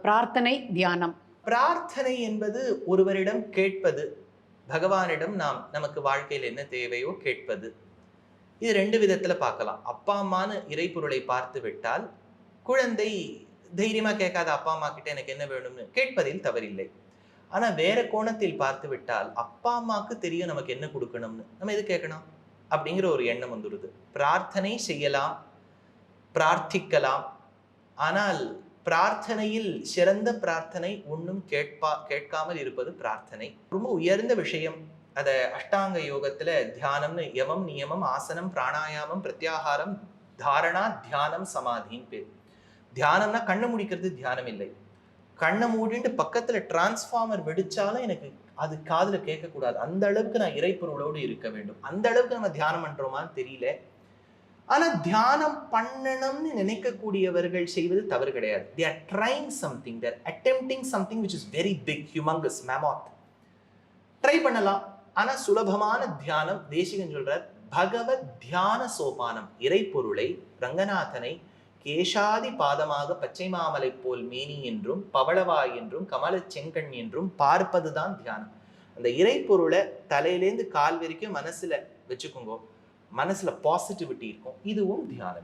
பிரார்த்தனை, தியானம். பிரார்த்தனை என்பது ஒருவரிடம் கேட்பது, பகவானிடம் நமக்கு வாழ்க்கையில் என்ன தேவையோ கேட்பது. இது ரெண்டு விதத்துல பார்க்கலாம். அப்பா அம்மான்னு இறைப்பொருளை பார்த்து விட்டால் குழந்தை தைரியமா கேட்காத அப்பா அம்மா கிட்ட எனக்கு என்ன வேணும்னு கேட்பதில் தவறில்லை. ஆனா வேற கோணத்தில் பார்த்து விட்டால் அப்பா அம்மாவுக்கு தெரியும் நமக்கு என்ன கொடுக்கணும்னு, நம்ம எது கேட்கணும் அப்படிங்கிற ஒரு எண்ணம் வந்துடுது. பிரார்த்தனை செய்யலாம், பிரார்த்திக்கலாம். ஆனால் பிரார்த்தனையில் சிறந்த பிரார்த்தனை ஒன்றும் கேட்காமல் இருப்பது பிரார்த்தனை. ரொம்ப உயர்ந்த விஷயம். அத அஷ்டாங்க யோகத்துல தியானம்னு யமம், நியமம், ஆசனம், பிராணாயாமம், பிரத்யாகாரம், தாரணா, தியானம், சமாதின்னு பேர். தியானம்னா கண்ணை முடிக்கிறது தியானம் இல்லை. கண்ணை மூடிட்டு பக்கத்துல டிரான்ஸ்ஃபார்மர் வெடிச்சாலும் எனக்கு அது காதுல கேட்கக்கூடாது. அந்த அளவுக்கு நான் இறைப்பொருளோடு இருக்க வேண்டும். அந்த அளவுக்கு நம்ம தியானம் பண்றோமான்னு தெரியல. ஆனா தியானம் பண்ணணும்னு நினைக்கக்கூடியவர்கள் செய்வது தவறு கிடையாது. They are trying something, they are attempting something which is very big, humongous, mammoth. Try பண்ணலாம். ஆனா சுலபமான தியானம் தேசிகன் சொல்றார், பகவத் தியான சோபானம். இறைப்பொருளை, ரங்கநாதனை கேசாதி பாதமாக பச்சை மாமலை போல் மேனி என்றும் பவளவாய் என்றும் கமல செங்கண் என்றும் பார்ப்பதுதான் தியானம். அந்த இறைப்பொருளை தலையிலேந்து கால் வரைக்கும் மனசுல வச்சுக்கோங்க. மனசுல பாசிட்டிவிட்டி இருக்கும். இதுவும் தியானம்.